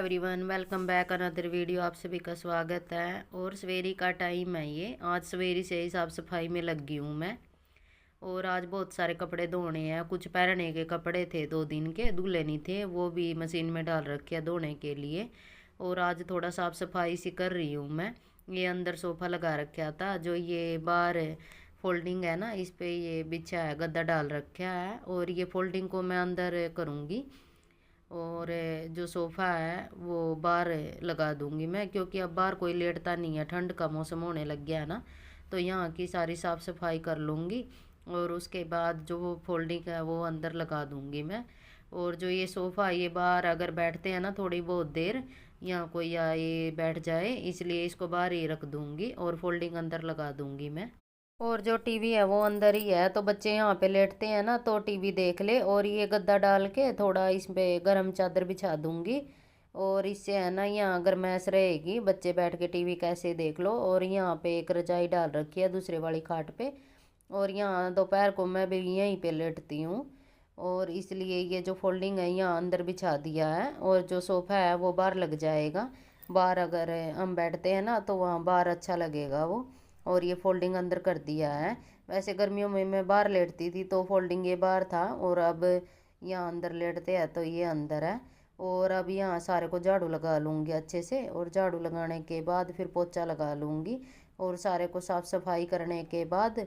Everyone, welcome back another video. आप सभी का स्वागत है। और सवेरी का टाइम है ये। आज सवेरी से ही साफ़ सफाई में लगी हूँ मैं। और आज बहुत सारे कपड़े धोने हैं। कुछ पहनने के कपड़े थे, 2 दिन के धुले नहीं थे, वो भी मशीन में डाल रखे हैं धोने के लिए। और आज थोड़ा साफ़ सफाई सी कर रही हूँ मैं। ये अंदर सोफ़ा लगा रखा था, जो ये बाहर फोल्डिंग है ना, इस पे ये बिछा है, गद्दा डाल रखा है। और ये फोल्डिंग को मैं अंदर करूँगी। और जो सोफ़ा है वो बाहर लगा दूंगी मैं, क्योंकि अब बाहर कोई लेटता नहीं है। ठंड का मौसम होने लग गया है ना, तो यहाँ की सारी साफ़ सफाई कर लूँगी। और उसके बाद जो वो फोल्डिंग है वो अंदर लगा दूंगी मैं। और जो ये सोफ़ा, ये बाहर अगर बैठते हैं ना थोड़ी बहुत देर, यहाँ कोई आए बैठ जाए, इसलिए इसको बाहर ही रख दूंगी और फोल्डिंग अंदर लगा दूंगी मैं। और जो टीवी है वो अंदर ही है, तो बच्चे यहाँ पे लेटते हैं ना तो टीवी देख ले। और ये गद्दा डाल के थोड़ा इस पे गर्म चादर बिछा दूंगी। और इससे है ना यहाँ गर्मैश रहेगी, बच्चे बैठ के टीवी कैसे देख लो। और यहाँ पे एक रजाई डाल रखी है दूसरे वाली खाट पे। और यहाँ दोपहर को मैं भी यहीं पे लेटती हूँ। और इसलिए ये जो फोल्डिंग है यहाँ अंदर बिछा दिया है। और जो सोफ़ा है वो बाहर लग जाएगा। बाहर अगर हम बैठते हैं ना तो वहाँ बाहर अच्छा लगेगा वो। और ये फोल्डिंग अंदर कर दिया है। वैसे गर्मियों में मैं बाहर लेटती थी तो फोल्डिंग ये बाहर था, और अब यहाँ अंदर लेटते हैं तो ये अंदर है। और अब यहाँ सारे को झाड़ू लगा लूँगी अच्छे से। और झाड़ू लगाने के बाद फिर पोछा लगा लूँगी। और सारे को साफ़ सफाई करने के बाद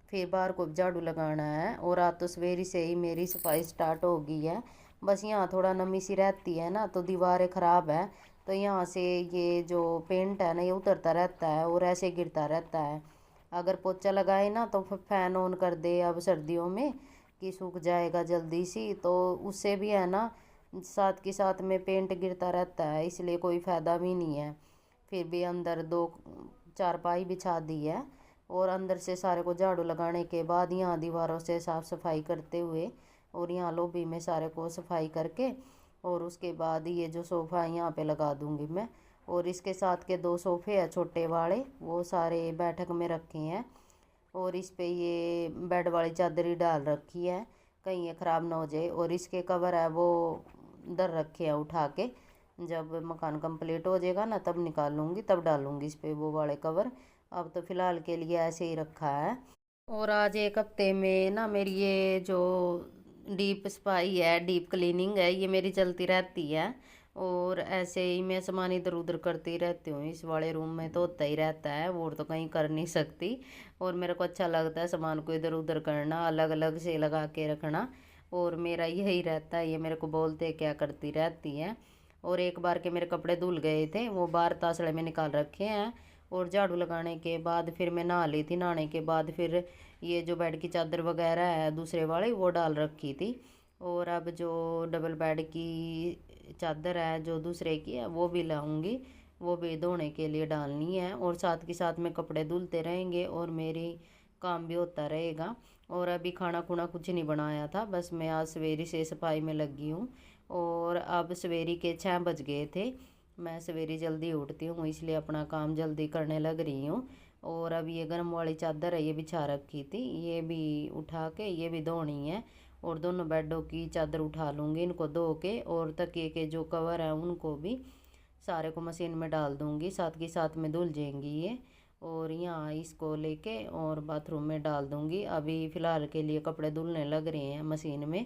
फिर बाहर को झाड़ू लगाना है। और आज तो सवेरे से ही मेरी सफाई स्टार्ट हो गई है। बस यहाँ थोड़ा नमी सी रहती है ना, तो दीवारें ख़राब है, तो यहाँ से ये जो पेंट है ना ये उतरता रहता है और ऐसे गिरता रहता है। अगर पोछा लगाए ना तो फिर फैन ऑन कर दे अब सर्दियों में कि सूख जाएगा जल्दी सी, तो उससे भी है ना साथ के साथ में पेंट गिरता रहता है, इसलिए कोई फ़ायदा भी नहीं है। फिर भी अंदर 2 चारपाई बिछा दी है। और अंदर से सारे को झाड़ू लगाने के बाद यहाँ दीवारों से साफ़ सफाई करते हुए और यहाँ लॉबी में सारे को सफाई करके, और उसके बाद ये जो सोफ़ा है यहाँ पे लगा दूंगी मैं। और इसके साथ के 2 सोफ़े हैं छोटे वाले, वो सारे बैठक में रखे हैं। और इस पे ये बेड वाली चादरी डाल रखी है, कहीं ये ख़राब ना हो जाए। और इसके कवर है वो दर रखे हैं उठा के, जब मकान कंप्लीट हो जाएगा ना तब निकालूंगी, तब डालूंगी इस पे वो वाले कवर। अब तो फ़िलहाल के लिए ऐसे ही रखा है। और आज एक हफ्ते में ना मेरी ये जो डीप सफाई है, डीप क्लीनिंग है, ये मेरी चलती रहती है। और ऐसे ही मैं सामान इधर उधर करती रहती हूँ। इस वाले रूम में तो होता ही रहता है, वो तो कहीं कर नहीं सकती। और मेरे को अच्छा लगता है सामान को इधर उधर करना, अलग अलग से लगा के रखना। और मेरा यही रहता है, ये मेरे को बोलते क्या करती रहती है। और एक बार के मेरे कपड़े धुल गए थे, वो बाहर तासड़े में निकाल रखे हैं। और झाड़ू लगाने के बाद फिर मैं नहा ली थी। नहाने के बाद फिर ये जो बेड की चादर वगैरह है दूसरे वाली वो डाल रखी थी। और अब जो डबल बेड की चादर है जो दूसरे की है वो भी लाऊंगी, वो भी धोने के लिए डालनी है। और साथ के साथ में कपड़े धुलते रहेंगे और मेरी काम भी होता रहेगा। और अभी खाना खुना कुछ नहीं बनाया था, बस मैं आज सवेरे से सफाई में लगी हूँ। और अब सवेरे के 6 बज गए थे। मैं सवेरे जल्दी उठती हूँ, इसलिए अपना काम जल्दी करने लग रही हूँ। और अब ये गर्म वाली चादर है ये बिछा रखी थी, ये भी उठा के ये भी धोनी है। और दोनों बेडों की चादर उठा लूँगी इनको धो के। और तकिए के जो कवर हैं उनको भी सारे को मशीन में डाल दूँगी, साथ के साथ में धुल जाएंगी ये। और यहाँ इसको लेके और बाथरूम में डाल दूँगी। अभी फ़िलहाल के लिए कपड़े धुलने लग रहे हैं मशीन में।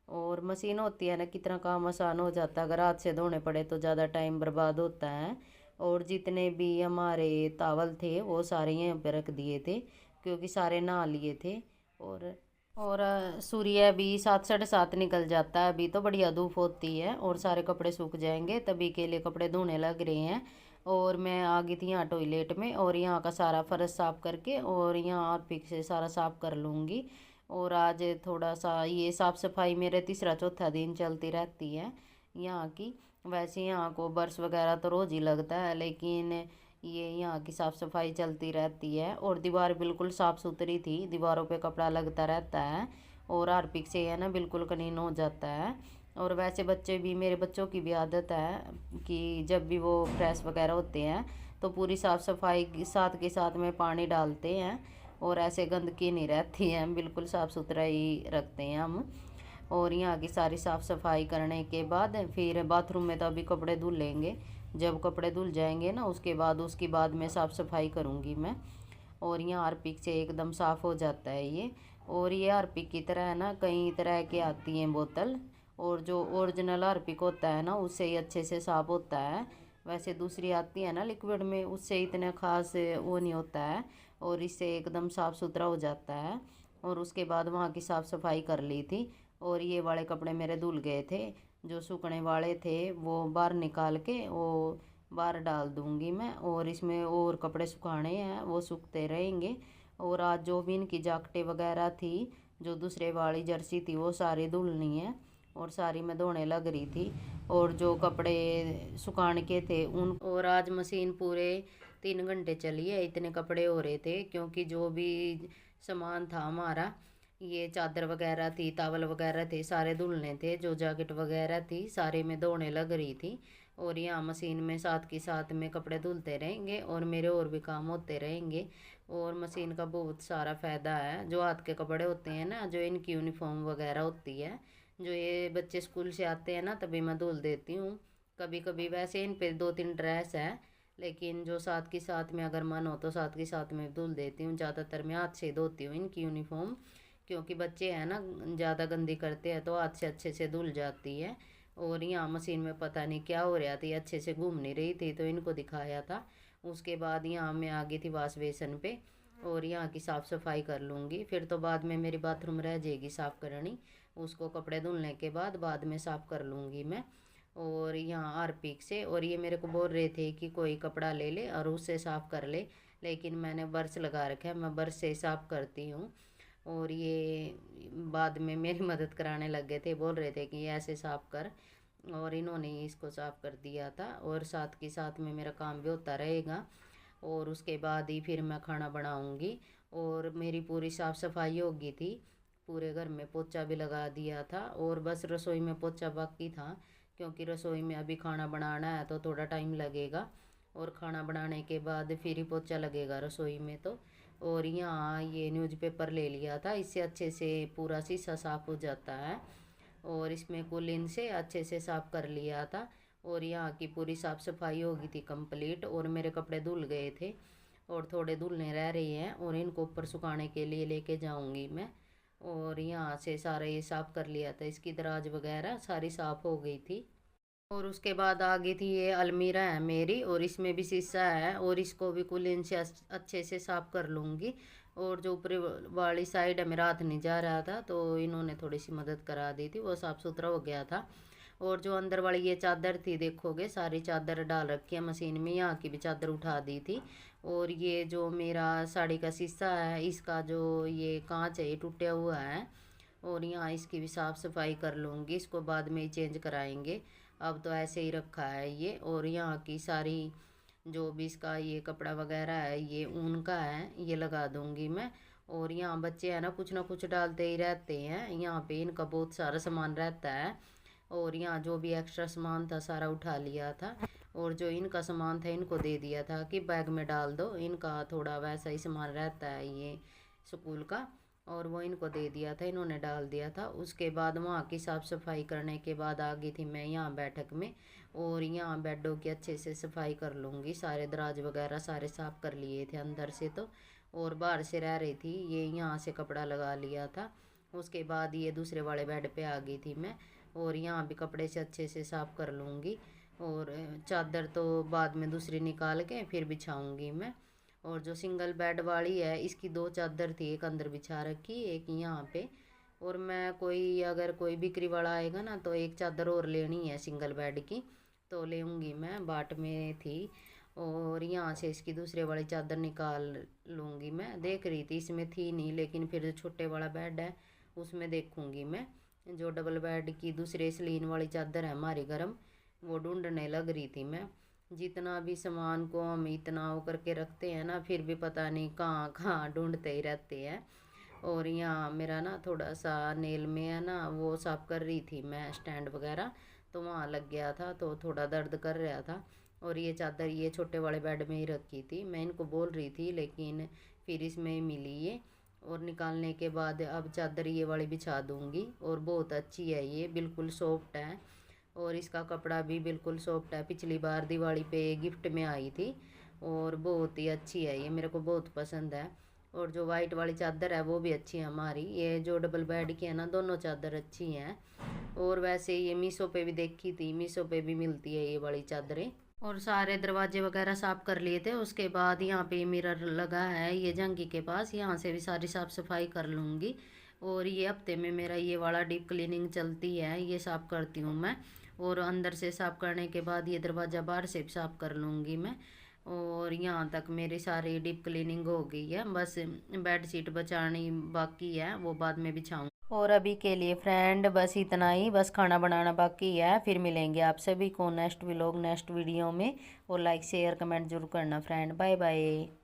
और मशीन होती है ना, कितना काम आसान हो जाता है। अगर हाथ से धोने पड़े तो ज़्यादा टाइम बर्बाद होता है। और जितने भी हमारे तावल थे वो सारे यहाँ पे रख दिए थे, क्योंकि सारे नहा लिए थे। और और सूर्य भी 7 साढ़े 7 निकल जाता है, अभी तो बढ़िया धूप होती है और सारे कपड़े सूख जाएंगे, तभी के लिए कपड़े धोने लग रहे हैं। और मैं आ गई थी यहाँ टॉयलेट में, और यहाँ का सारा फर्श साफ़ करके और यहाँ हार्पिक से सारा साफ़ कर लूँगी। और आज थोड़ा सा ये साफ़ सफाई मेरे तीसरा चौथा दिन चलती रहती है यहाँ की। वैसे यहाँ को बर्स वगैरह तो रोज़ ही लगता है, लेकिन ये यहाँ की साफ़ सफाई चलती रहती है। और दीवार बिल्कुल साफ़ सुथरी थी, दीवारों पे कपड़ा लगता रहता है और हार्पिक से है ना बिल्कुल क्लीन हो जाता है। और वैसे बच्चे भी, मेरे बच्चों की भी आदत है कि जब भी वो फ्रेश वगैरह होते हैं तो पूरी साफ़ सफाई के साथ में पानी डालते हैं। और ऐसे गंदगी नहीं रहती है, बिल्कुल साफ़ सुथरा ही रखते हैं हम। और यहाँ की सारी साफ़ सफाई करने के बाद फिर बाथरूम में तो अभी कपड़े धुल लेंगे। जब कपड़े धुल जाएंगे ना उसके बाद में साफ़ सफाई करूँगी मैं। और यहाँ हार्पिक से एकदम साफ़ हो जाता है ये। और ये हार्पिक की तरह है ना कई तरह के आती हैं बोतल, और जो ओरिजिनल हार्पिक होता है ना उससे ही अच्छे से साफ़ होता है। वैसे दूसरी आती है ना लिक्विड में, उससे इतना खास वो नहीं होता है, और इससे एकदम साफ़ सुथरा हो जाता है। और उसके बाद वहाँ की साफ़ सफाई कर ली थी। और ये वाले कपड़े मेरे धुल गए थे, जो सूखने वाले थे वो बाहर निकाल के वो बाहर डाल दूँगी मैं। और इसमें और कपड़े सुखाने हैं, वो सूखते रहेंगे। और आज जो भी इनकी जैकेटें वगैरह थी, जो दूसरे वाली जर्सी थी, वो सारी धुलनी है और सारी मैं धोने लग रही थी। और जो कपड़े सुखाने के थे उन, और आज मशीन पूरे 3 घंटे चली है, इतने कपड़े हो रहे थे। क्योंकि जो भी सामान था हमारा, ये चादर वगैरह थी, तावल वगैरह थे, सारे धुलने थे। जो जैकेट वगैरह थी सारे में धोने लग रही थी। और यहाँ मशीन में साथ के साथ में कपड़े धुलते रहेंगे और मेरे और भी काम होते रहेंगे। और मशीन का बहुत सारा फ़ायदा है। जो हाथ के कपड़े होते हैं ना, जो इनकी यूनिफॉर्म वगैरह होती है, जो ये बच्चे स्कूल से आते हैं ना तभी मैं धुल देती हूँ। कभी कभी वैसे इन पे 2-3 ड्रेस है, लेकिन जो साथ के साथ में अगर मन हो तो साथ के साथ में धुल देती हूँ। ज़्यादातर मैं हाथ से धोती हूँ इनकी यूनिफॉर्म, क्योंकि बच्चे हैं ना ज़्यादा गंदी करते हैं तो हाथ से अच्छे से धुल जाती है। और यहाँ मशीन में पता नहीं क्या हो रहा था, अच्छे से घूम नहीं रही थी तो इनको दिखाया था। उसके बाद यहाँ मैं आ गई थी वाश बेसन पे, और यहाँ की साफ़ सफाई कर लूँगी। फिर तो बाद में मेरी बाथरूम रह जाएगी साफ़ करनी, उसको कपड़े धुलने के बाद में साफ़ कर लूँगी मैं। और यहाँ हार्पिक से, और ये मेरे को बोल रहे थे कि कोई कपड़ा ले ले और उससे साफ़ कर ले, लेकिन मैंने ब्रश लगा रखा है, मैं ब्रश से साफ़ करती हूँ। और ये बाद में मेरी मदद कराने लग गए थे, बोल रहे थे कि ऐसे साफ़ कर, और इन्होंने ही इसको साफ़ कर दिया था। और साथ के साथ में मेरा काम भी होता रहेगा। और उसके बाद ही फिर मैं खाना बनाऊंगी। और मेरी पूरी साफ़ सफाई हो गई थी, पूरे घर में पोछा भी लगा दिया था, और बस रसोई में पोछा बाकी था। क्योंकि रसोई में अभी खाना बनाना है तो थोड़ा टाइम लगेगा, और खाना बनाने के बाद फिर ही पोछा लगेगा रसोई में तो। और यहाँ ये न्यूज़पेपर ले लिया था, इससे अच्छे से पूरा शीशा साफ़ हो जाता है। और इसमें कुलीन से अच्छे से साफ़ कर लिया था। और यहाँ की पूरी साफ़ सफाई हो गई थी कंप्लीट। और मेरे कपड़े धुल गए थे और थोड़े धुलने रह रहे हैं, और इनको ऊपर सुखाने के लिए लेके जाऊंगी मैं। और यहाँ से सारा ये साफ़ कर लिया था, इसकी दराज वगैरह सारी साफ़ हो गई थी। और उसके बाद आ गई थी ये अलमीरा है मेरी, और इसमें भी शीशा है, और इसको भी कुलीन से अच्छे से साफ़ कर लूँगी। और जो ऊपरी वाली साइड है मेरा हाथ नहीं जा रहा था तो इन्होंने थोड़ी सी मदद करा दी थी, वो साफ़ सुथरा हो गया था। और जो अंदर वाली ये चादर थी देखोगे, सारी चादर डाल रखी है मशीन में, यहाँ की भी चादर उठा दी थी। और ये जो मेरा साड़ी का शीशा है, इसका जो ये कांच है ये टूटा हुआ है, और यहाँ इसकी भी साफ़ सफाई कर लूँगी, इसको बाद में ही चेंज कराएंगे। अब तो ऐसे ही रखा है ये। और यहाँ की सारी जो भी इसका ये कपड़ा वगैरह है ये ऊन का है, ये लगा दूँगी मैं। और यहाँ बच्चे हैं ना कुछ डालते ही रहते हैं, यहाँ पे इनका बहुत सारा सामान रहता है। और यहाँ जो भी एक्स्ट्रा सामान था सारा उठा लिया था, और जो इनका सामान था इनको दे दिया था कि बैग में डाल दो, इनका थोड़ा वैसा ही सामान रहता है ये स्कूल का। और वो इनको दे दिया था, इन्होंने डाल दिया था। उसके बाद वहाँ की साफ़ सफाई करने के बाद आ गई थी मैं यहाँ बैठक में। और यहाँ बेडों की अच्छे से सफाई कर लूँगी, सारे दराज वगैरह सारे साफ़ कर लिए थे अंदर से तो। और बाहर से रह रही थी ये, यहाँ से कपड़ा लगा लिया था। उसके बाद ये दूसरे वाले बेड पे आ गई थी मैं, और यहाँ भी कपड़े से अच्छे से साफ़ कर लूँगी। और चादर तो बाद में दूसरी निकाल के फिर बिछाऊँगी मैं। और जो सिंगल बेड वाली है इसकी 2 चादर थी, एक अंदर बिछा रखी, एक यहाँ पे। और मैं अगर कोई बिक्री वाला आएगा ना तो एक चादर और लेनी है सिंगल बेड की, तो लेंगी मैं, बाट में थी। और यहाँ से इसकी दूसरे वाली चादर निकाल लूँगी मैं, देख रही थी इसमें थी नहीं, लेकिन फिर जो छोटे वाला बेड है उसमें देखूँगी मैं। जो डबल बेड की दूसरे स्लीन वाली चादर है हमारी गर्म, वो ढूंढने लग रही थी मैं। जितना भी सामान को हम इतना वो करके रखते हैं ना, फिर भी पता नहीं कहाँ कहाँ ढूंढते ही रहते हैं। और यहाँ मेरा ना थोड़ा सा नेल में है ना, वो साफ कर रही थी मैं स्टैंड वगैरह, तो वहाँ लग गया था तो थोड़ा दर्द कर रहा था। और ये चादर ये छोटे वाले बेड में ही रखी थी, मैं इनको बोल रही थी लेकिन फिर इसमें ही मिली ये। और निकालने के बाद अब चादर ये वाली बिछा दूँगी। और बहुत अच्छी है ये, बिल्कुल सॉफ्ट है और इसका कपड़ा भी बिल्कुल सॉफ्ट है। पिछली बार दिवाली पे गिफ्ट में आई थी और बहुत ही अच्छी है ये, मेरे को बहुत पसंद है। और जो वाइट वाली चादर है वो भी अच्छी है हमारी। ये जो डबल बेड की है ना, दोनों चादर अच्छी हैं। और वैसे ये मीशो पे भी देखी थी, मीशो पे भी मिलती है ये वाली चादरें। और सारे दरवाजे वगैरह साफ़ कर लिए थे। उसके बाद यहाँ पे मिरर लगा है ये जंगी के पास, यहाँ से भी सारी साफ़ सफाई कर लूँगी। और ये हफ्ते में मेरा ये वाला डीप क्लीनिंग चलती है, ये साफ़ करती हूँ मैं। और अंदर से साफ़ करने के बाद ये दरवाज़ा बाहर से भी साफ़ कर लूँगी मैं। और यहाँ तक मेरी सारी डीप क्लीनिंग हो गई है, बस बेड शीट बचानी बाकी है, वो बाद में बिछाऊँ। और अभी के लिए फ्रेंड बस इतना ही, बस खाना बनाना बाकी है। फिर मिलेंगे आप सभी को नेक्स्ट व्लॉग नेक्स्ट वीडियो में। और लाइक शेयर कमेंट जरूर करना फ्रेंड। Bye bye.